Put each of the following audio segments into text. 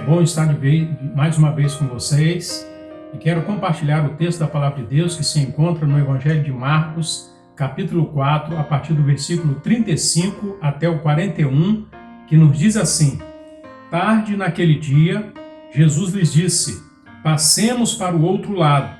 bom estar mais uma vez com vocês e quero compartilhar o texto da Palavra de Deus que se encontra no Evangelho de Marcos, capítulo 4, a partir do versículo 35 até o 41, que nos diz assim: Tarde naquele dia, Jesus lhes disse: Passemos para o outro lado.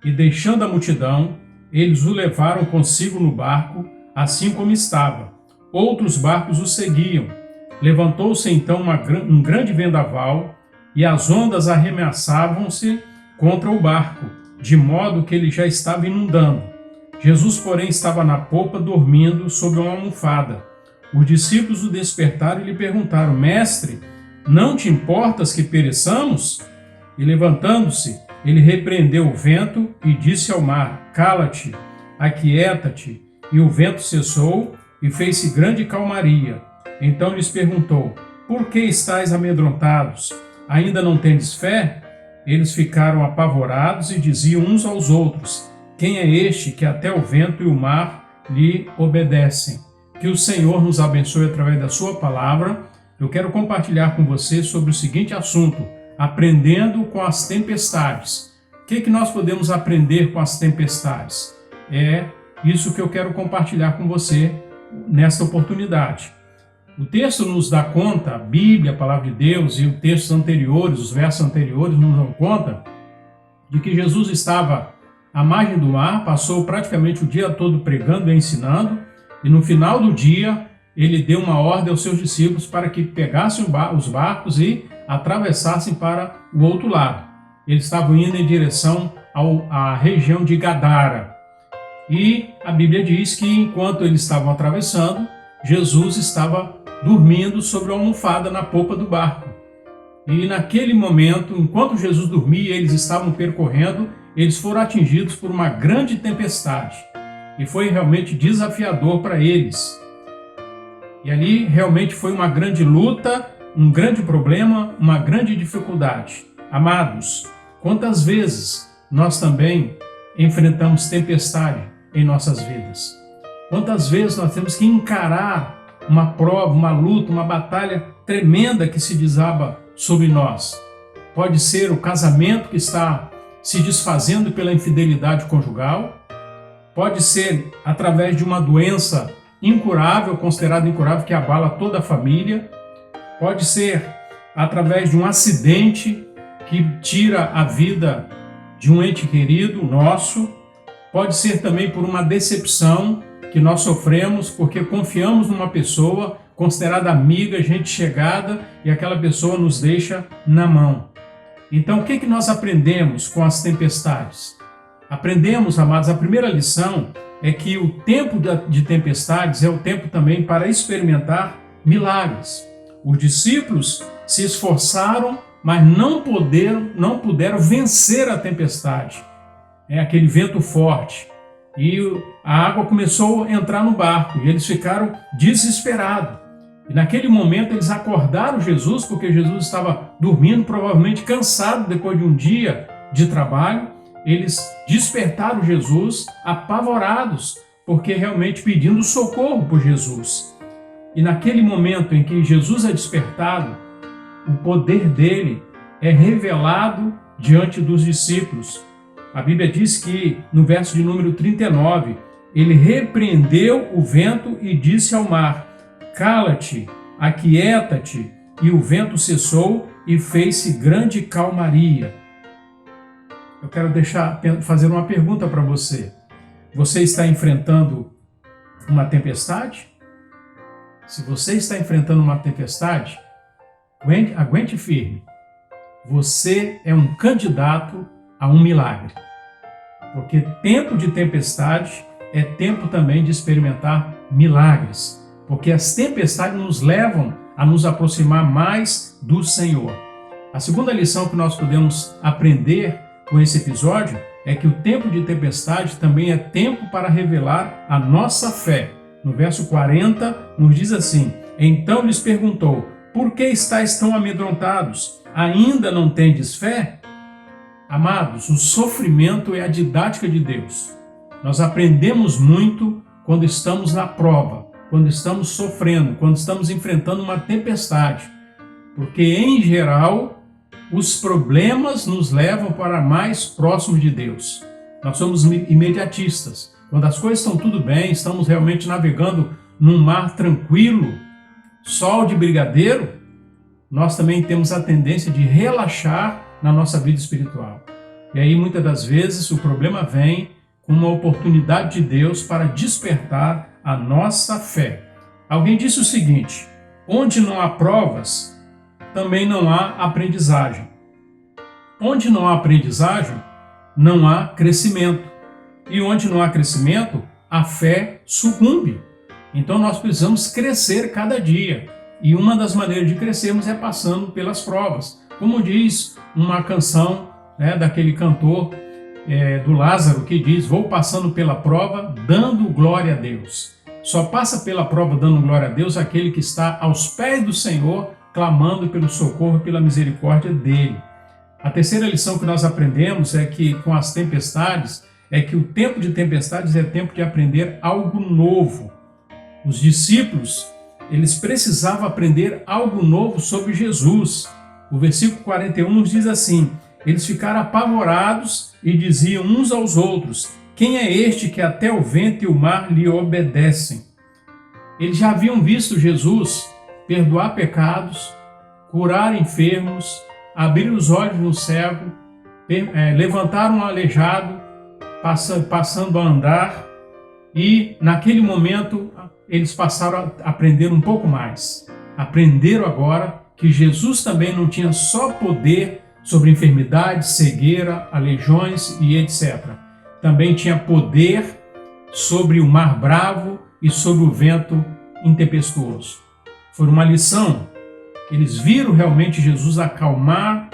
E deixando a multidão, eles o levaram consigo no barco, assim como estava. Outros barcos o seguiam. Levantou-se então um grande vendaval, e as ondas arremessavam-se contra o barco, de modo que ele já estava inundando. Jesus, porém, estava na popa, dormindo sob uma almofada. Os discípulos o despertaram e lhe perguntaram: Mestre, não te importas que pereçamos? E levantando-se, ele repreendeu o vento e disse ao mar: Cala-te, aquieta-te. E o vento cessou e fez-se grande calmaria. Então lhes perguntou: Por que estáis amedrontados? Ainda não tendes fé? Eles ficaram apavorados e diziam uns aos outros: Quem é este que até o vento e o mar lhe obedecem? Que o Senhor nos abençoe através da sua palavra. Eu quero compartilhar com você sobre o seguinte assunto: aprendendo com as tempestades. O que nós podemos aprender com as tempestades? É isso que eu quero compartilhar com você nesta oportunidade. O texto nos dá conta, a Bíblia, a Palavra de Deus e os textos anteriores, os versos anteriores nos dão conta de que Jesus estava à margem do mar, passou praticamente o dia todo pregando e ensinando, e no final do dia ele deu uma ordem aos seus discípulos para que pegassem os barcos e atravessassem para o outro lado. Eles estavam indo em direção à região de Gadara. E a Bíblia diz que enquanto eles estavam atravessando, Jesus estava dormindo sobre uma almofada na popa do barco. E naquele momento, enquanto Jesus dormia, eles estavam percorrendo, eles foram atingidos por uma grande tempestade. E foi realmente desafiador para eles. E ali realmente foi uma grande luta, um grande problema, uma grande dificuldade. Amados, quantas vezes nós também enfrentamos tempestade em nossas vidas? Quantas vezes nós temos que encarar uma prova, uma luta, uma batalha tremenda que se desaba sobre nós? Pode ser o casamento que está se desfazendo pela infidelidade conjugal, pode ser através de uma doença incurável, considerada incurável, que abala toda a família, pode ser através de um acidente que tira a vida de um ente querido nosso, pode ser também por uma decepção que nós sofremos porque confiamos numa pessoa considerada amiga, gente chegada, e aquela pessoa nos deixa na mão. Então, o que nós aprendemos com as tempestades? Aprendemos, amados, a primeira lição é que o tempo de tempestades é o tempo também para experimentar milagres. Os discípulos se esforçaram, mas não puderam vencer a tempestade. É aquele vento forte. E a água começou a entrar no barco e eles ficaram desesperados. E naquele momento eles acordaram Jesus, porque Jesus estava dormindo, provavelmente cansado depois de um dia de trabalho. Eles despertaram Jesus apavorados, porque realmente pedindo socorro por Jesus. E naquele momento em que Jesus é despertado, o poder dele é revelado diante dos discípulos. A Bíblia diz que, no verso de número 39, ele repreendeu o vento e disse ao mar: Cala-te, aquieta-te. E o vento cessou e fez-se grande calmaria. Eu quero fazer uma pergunta para você. Você está enfrentando uma tempestade? Se você está enfrentando uma tempestade, aguente firme. Você é um candidato a um milagre. Porque tempo de tempestade é tempo também de experimentar milagres. Porque as tempestades nos levam a nos aproximar mais do Senhor. A segunda lição que nós podemos aprender com esse episódio é que o tempo de tempestade também é tempo para revelar a nossa fé. No verso 40 nos diz assim: Então lhes perguntou: Por que estáis tão amedrontados? Ainda não tendes fé? Amados, o sofrimento é a didática de Deus. Nós aprendemos muito quando estamos na prova, quando estamos sofrendo, quando estamos enfrentando uma tempestade. Porque, em geral, os problemas nos levam para mais próximo de Deus. Nós somos imediatistas. Quando as coisas estão tudo bem, estamos realmente navegando num mar tranquilo, sol de brigadeiro, nós também temos a tendência de relaxar na nossa vida espiritual. E aí, muitas das vezes, o problema vem com uma oportunidade de Deus para despertar a nossa fé. Alguém disse o seguinte: onde não há provas, também não há aprendizagem. Onde não há aprendizagem, não há crescimento. E onde não há crescimento, a fé sucumbe. Então nós precisamos crescer cada dia. E uma das maneiras de crescermos é passando pelas provas. Como diz uma canção, daquele cantor do Lázaro, que diz: vou passando pela prova, dando glória a Deus. Só passa pela prova dando glória a Deus aquele que está aos pés do Senhor, clamando pelo socorro, pela misericórdia dele. A terceira lição que nós aprendemos é que com as tempestades, é que o tempo de tempestades é tempo de aprender algo novo. Os discípulos, eles precisavam aprender algo novo sobre Jesus. O versículo 41 nos diz assim: eles ficaram apavorados e diziam uns aos outros: quem é este que até o vento e o mar lhe obedecem? Eles já haviam visto Jesus perdoar pecados, curar enfermos, abrir os olhos no cego, levantar um aleijado, passando a andar, e naquele momento eles passaram a aprender um pouco mais. Aprenderam agora que Jesus também não tinha só poder sobre enfermidades, cegueira, aleijões e etc. Também tinha poder sobre o mar bravo e sobre o vento intempestuoso. Foi uma lição. Eles viram realmente Jesus acalmar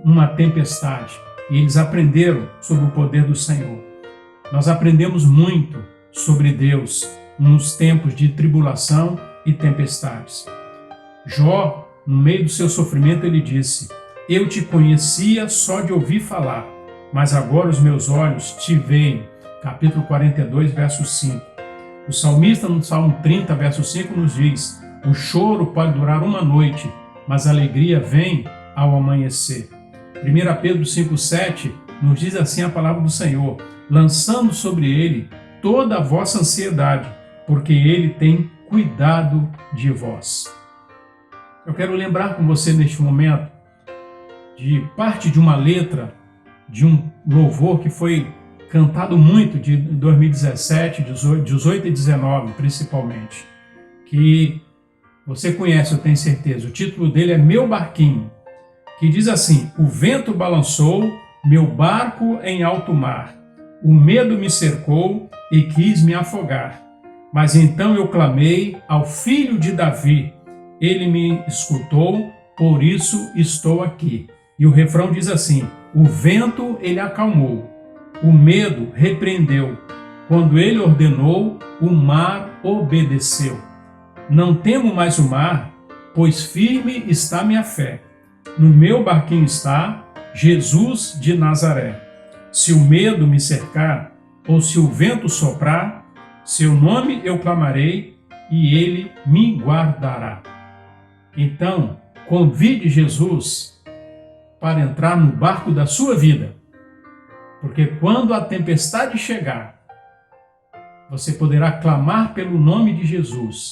uma tempestade e eles aprenderam sobre o poder do Senhor. Nós aprendemos muito sobre Deus nos tempos de tribulação e tempestades. Jó, no meio do seu sofrimento, ele disse: eu te conhecia só de ouvir falar, mas agora os meus olhos te veem. Capítulo 42, verso 5. O salmista, no Salmo 30, verso 5, nos diz: o choro pode durar uma noite, mas a alegria vem ao amanhecer. 1 Pedro 5,7 nos diz assim a palavra do Senhor: lançando sobre ele toda a vossa ansiedade, porque ele tem cuidado de vós. Eu quero lembrar com você neste momento de parte de uma letra de um louvor que foi cantado muito de 2017, 18 e 19 principalmente, que você conhece, eu tenho certeza. O título dele é Meu Barquinho, que diz assim: o vento balançou meu barco em alto mar, o medo me cercou e quis me afogar. Mas então eu clamei ao filho de Davi, ele me escutou, por isso estou aqui. E o refrão diz assim: o vento ele acalmou, o medo repreendeu, quando ele ordenou, o mar obedeceu. Não temo mais o mar, pois firme está minha fé. No meu barquinho está Jesus de Nazaré. Se o medo me cercar, ou se o vento soprar, seu nome eu clamarei e ele me guardará. Então, convide Jesus para entrar no barco da sua vida, porque quando a tempestade chegar, você poderá clamar pelo nome de Jesus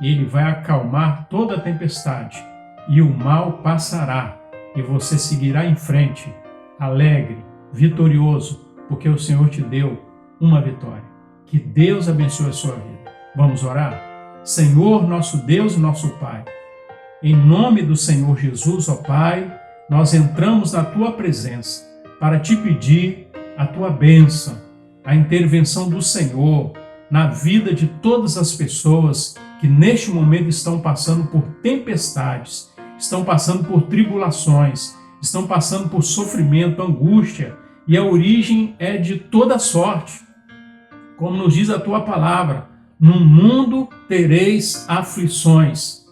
e ele vai acalmar toda a tempestade e o mal passará e você seguirá em frente, alegre, vitorioso, porque o Senhor te deu uma vitória. Que Deus abençoe a sua vida. Vamos orar? Senhor, nosso Deus e nosso Pai, em nome do Senhor Jesus, ó Pai, nós entramos na Tua presença para te pedir a Tua bênção, a intervenção do Senhor na vida de todas as pessoas que neste momento estão passando por tempestades, estão passando por tribulações, estão passando por sofrimento, angústia, e a origem é de toda sorte. Como nos diz a Tua palavra, no mundo tereis aflições,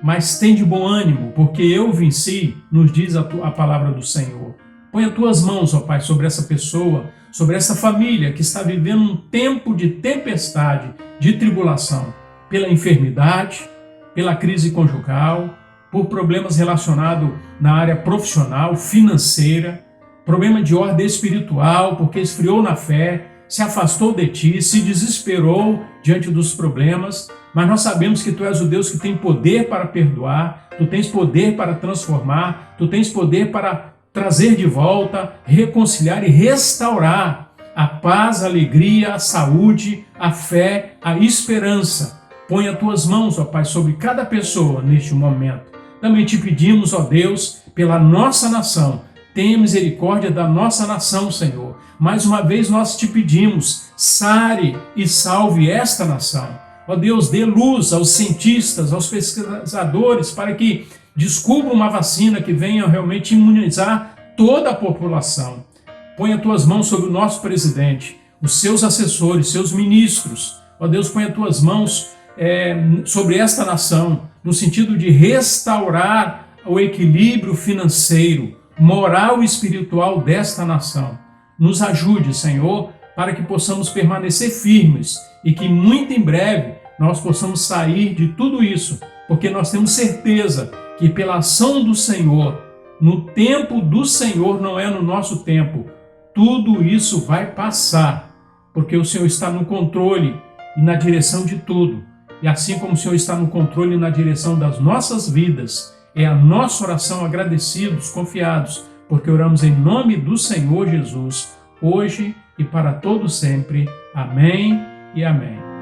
mas tem de bom ânimo, porque eu venci, nos diz a palavra do Senhor. Põe as Tuas mãos, ó Pai, sobre essa pessoa, sobre essa família que está vivendo um tempo de tempestade, de tribulação, pela enfermidade, pela crise conjugal, por problemas relacionados na área profissional, financeira, problema de ordem espiritual, porque esfriou na fé, se afastou de ti, se desesperou diante dos problemas, mas nós sabemos que tu és o Deus que tem poder para perdoar, tu tens poder para transformar, tu tens poder para trazer de volta, reconciliar e restaurar a paz, a alegria, a saúde, a fé, a esperança. Põe as tuas mãos, ó Pai, sobre cada pessoa neste momento. Também te pedimos, ó Deus, pela nossa nação. Tenha misericórdia da nossa nação, Senhor. Mais uma vez nós te pedimos, sare e salve esta nação. Ó Deus, dê luz aos cientistas, aos pesquisadores, para que descubram uma vacina que venha realmente imunizar toda a população. Põe as tuas mãos sobre o nosso presidente, os seus assessores, seus ministros. Ó Deus, põe as tuas mãos sobre esta nação, no sentido de restaurar o equilíbrio financeiro, moral e espiritual desta nação. Nos ajude, Senhor, para que possamos permanecer firmes e que muito em breve nós possamos sair de tudo isso, porque nós temos certeza que pela ação do Senhor, no tempo do Senhor, não é no nosso tempo, tudo isso vai passar, porque o Senhor está no controle e na direção de tudo. E assim como o Senhor está no controle e na direção das nossas vidas, é a nossa oração agradecidos, confiados, porque oramos em nome do Senhor Jesus, hoje e para todo sempre. Amém e amém.